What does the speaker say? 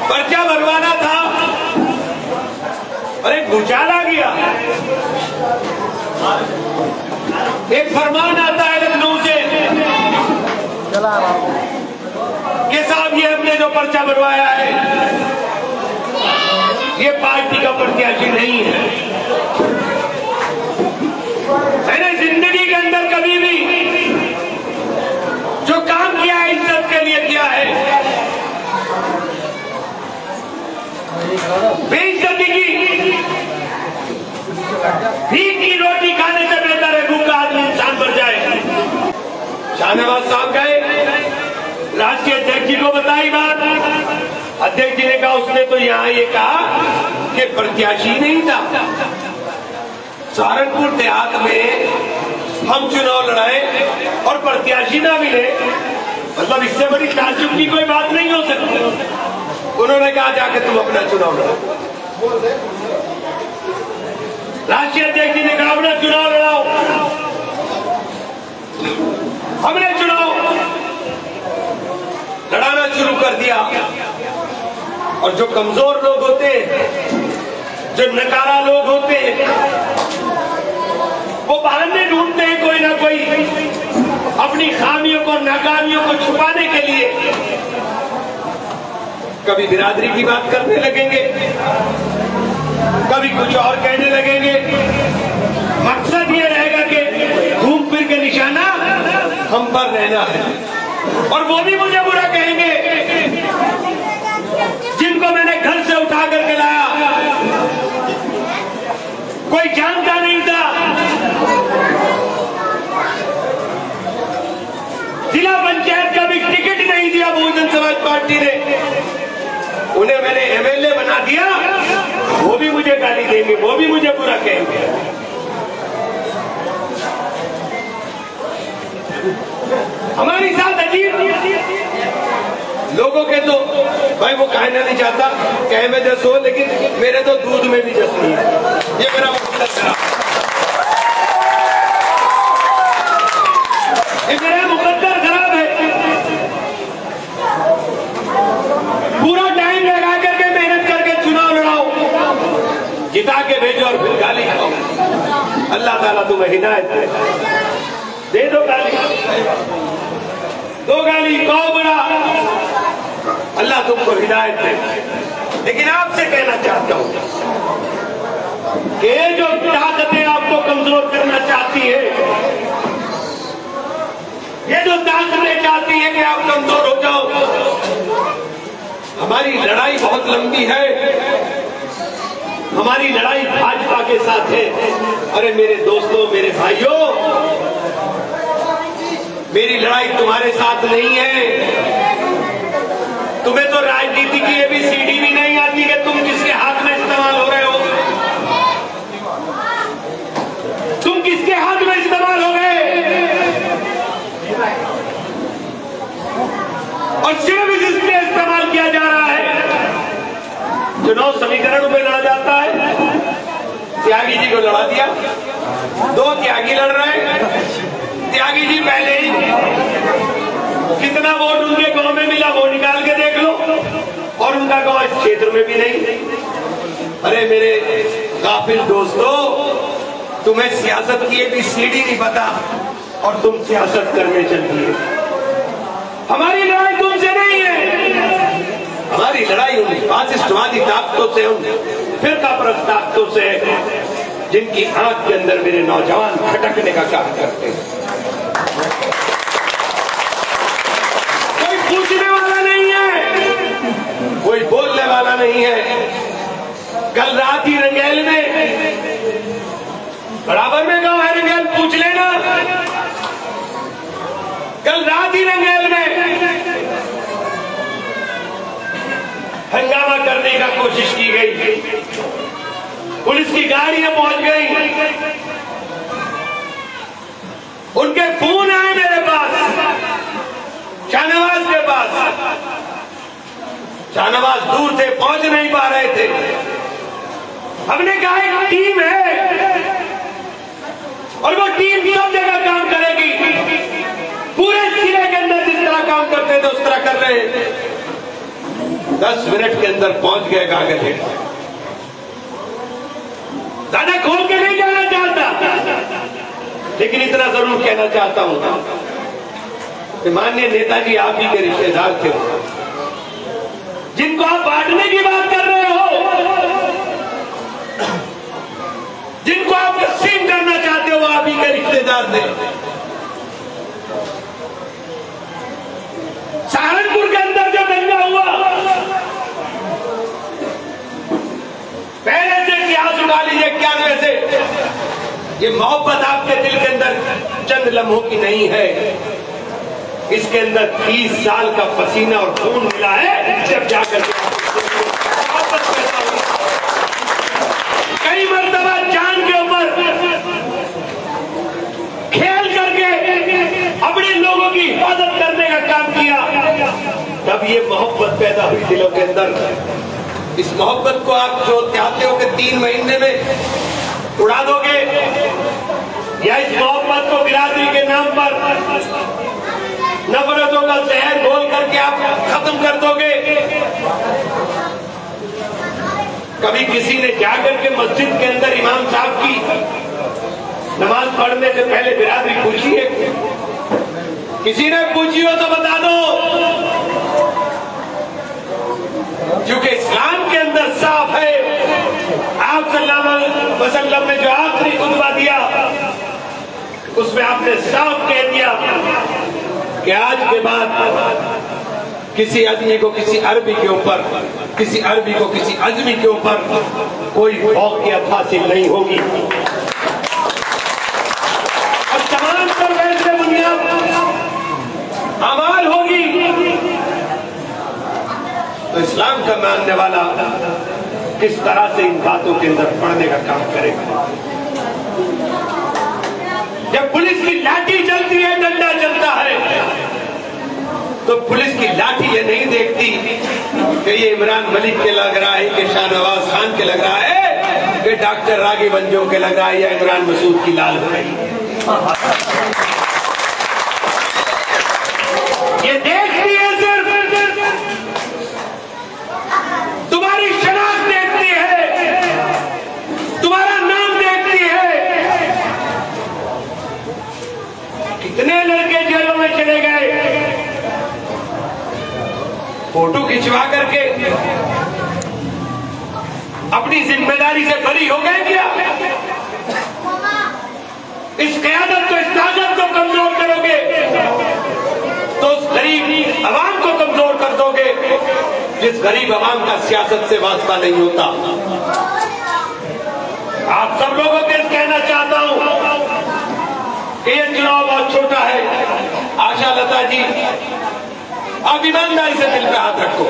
पर्चा भरवाना था और एक भूचाल आ गया। एक फरमान आता है लखनऊ से कि साहब ये हमने जो पर्चा भरवाया है ये पार्टी का प्रत्याशी नहीं है। मैंने जिंदगी के अंदर कभी भी जो काम किया है इज्जत के लिए किया है, बेइज्जती की भीख की रोटी खाने से बेहतर है भूखा आदमी इंसान मर जाए। शाहनवाज साहब गए, राष्ट्रीय अध्यक्ष जी को बताई बात। अध्यक्ष जी ने कहा उसने तो यहाँ ये कहा कि प्रत्याशी नहीं था। सहारनपुर देहात में हम चुनाव लड़ाए और प्रत्याशी ना मिले, मतलब इससे बड़ी ताज्जुब की कोई बात नहीं हो सकती। उन्होंने कहा जाके तुम अपना चुनाव लड़ाओ। राष्ट्रीय अध्यक्ष जी ने कहा अपना चुनाव लड़ाओ। हमने चुनाव लड़ाना शुरू कर दिया और जो कमजोर लोग होते हैं, जो नकारा लोग होते हैं, वो बहाने ढूंढते हैं कोई ना कोई अपनी खामियों को, नाकामियों को छुपाने के लिए। कभी बिरादरी की बात करने लगेंगे, कभी कुछ और कहने लगेंगे। मकसद ये रहेगा कि घूम फिर के निशाना हम पर रहना है। और वो भी मुझे बुरा कहेंगे जिनको मैंने घर से उठा करके लाया, कोई जानता नहीं था, जिला पंचायत का भी टिकट नहीं दिया बहुजन समाज पार्टी ने, उन्हें मैंने एमएलए बना दिया। वो भी मुझे गाली देंगे, वो भी मुझे बुरा कहेंगे। हमारी साथ अजीब लोगों के तो भाई वो कहना नहीं चाहता कहे में जस हो, लेकिन मेरे तो दूध में भी जस नहीं है। ये मेरा मुकद्दर खराब, ये मेरा मुकद्दर खराब है। पूरा टाइम लगा करके मेहनत करके चुनाव लड़ाओ, जिता के भेजो और फिर गाली खाओ। अल्लाह ताला तुम्हें हिदायत दे दो गाली, दो गाली कहो बड़ा, अल्लाह तुमको हिदायत दे। लेकिन आपसे कहना चाहता हूं कि जो ताकतें आपको कमजोर करना चाहती है, ये जो ताकतें चाहती है कि आप कमजोर हो जाओ, हमारी लड़ाई बहुत लंबी है। हमारी लड़ाई भाजपा के साथ है। अरे मेरे दोस्तों, मेरे भाइयों, मेरी लड़ाई तुम्हारे साथ नहीं है। तुम्हें तो राजनीति की एबीसीडी भी नहीं आती कि तुम किसके हाथ में इस्तेमाल हो रहे हो, तुम किसके हाथ में इस्तेमाल हो गए। और सिर्फ इसलिए इस्तेमाल किया जा रहा है, चुनाव समीकरण में लड़ा जाता है। त्यागी जी को लड़ा दिया, 2 त्यागी लड़ रहे हैं। त्यागी जी पहले ही कितना वोट उनके गांव में मिला वो निकाल के देख लो, और उनका गांव इस क्षेत्र में भी नहीं। अरे मेरे गाफिल दोस्तों, तुम्हें सियासत की एबीसीडी नहीं पता और तुम सियासत करने चलती है। हमारी लड़ाई तुमसे नहीं है, हमारी लड़ाई उन फासिस्टवादी ताकतों से, उन फिरकापरस्त ताकतों से जिनकी आंख के अंदर मेरे नौजवान खटकने का काम करते हैं। कोई पूछने वाला नहीं है, कोई बोलने वाला नहीं है। कल रात ही रंगेल में, बराबर में गांव है रंगेल, पूछ लेना। कल रात ही रंगेल में हंगामा करने का कोशिश की गई, पुलिस की गाड़ियां पहुंच गई, उनके फोन आए मेरे पास, शाहनवाज के पास। शाहनवाज दूर थे, पहुंच नहीं पा रहे थे। हमने कहा एक टीम है और वो टीम सब जगह काम करेगी, पूरे जिले के अंदर जिस तरह काम करते थे उस तरह कर रहे हैं। 10 मिनट के अंदर पहुंच गए कागज है। ज्यादा खोल के नहीं जाना चाहता, लेकिन इतना जरूर कहना चाहता हूं कि माननीय नेताजी आप ही के रिश्तेदार थे, जिनको आप बांटने की बात कर रहे हो, जिनको आप तकसीम करना चाहते हो, आप ही के रिश्तेदार थे। सहारनपुर के अंदर जो दंगा हुआ, पहले से इतिहास उठा लीजिए 91 से। ये मोहब्बत आपके दिल के अंदर चंद लम्हों की नहीं है, इसके अंदर 30 साल का पसीना और खून मिला है, जब जाकर मोहब्बत पैदा हुई। कई मर्तबा जान के ऊपर खेल करके अपने लोगों की हिफाजत करने का काम किया, तब ये मोहब्बत पैदा हुई दिलों के अंदर। इस मोहब्बत को आप जो चाहते हो कि 3 महीने में उड़ा दोगे, या इस मोहब्बत को बिरादरी के नाम पर नफरतों का जहर घोल करके आप खत्म कर दोगे। कभी किसी ने जाकर के मस्जिद के अंदर इमाम साहब की नमाज पढ़ने से पहले बिरादरी पूछी है? किसी ने पूछी हो तो बता दो, क्योंकि इस्लाम के अंदर साफ है। आप सल्लल्लाहु अलैहि वसल्लम ने जो आखिरी खुतबा दिया, उसमें आपने साफ कह दिया कि आज के बाद किसी आदमी को किसी अरबी के ऊपर, किसी अरबी को किसी अजमी के ऊपर कोई फौकियत हासिल नहीं होगी। और तमाम पर वैसे बुनियाद अमाल होगी तो इस्लाम का मानने वाला किस तरह से इन बातों के अंदर पढ़ने का काम करेगा। जब पुलिस की लाठी चलती है, डंडा चलता है, तो पुलिस की लाठी ये नहीं देखती कि ये इमरान मलिक के लग रहा है, कि शाहनवाज खान के लग रहा है, कि डॉक्टर रागी बंजो के लग रहा है, या इमरान मसूद की लाल हो रही है। ये देखती है सिर्फ तुम्हारी शनाख्त देखती है, तुम्हारा नाम देखती है। कितने लड़के जेलों में चले गए फोटो खिंचवा करके, अपनी जिम्मेदारी से बरी हो गए क्या? इस क़यादत को, इस ताकत को कमजोर करोगे तो उस गरीब अवाम को कमजोर कर दोगे, जिस गरीब अवाम का सियासत से वास्ता नहीं होता। आप सब लोगों को कहना चाहता हूं कि यह चुनाव बहुत छोटा है। आशा लता जी, आप ईमानदारी से दिल पे हाथ रखो।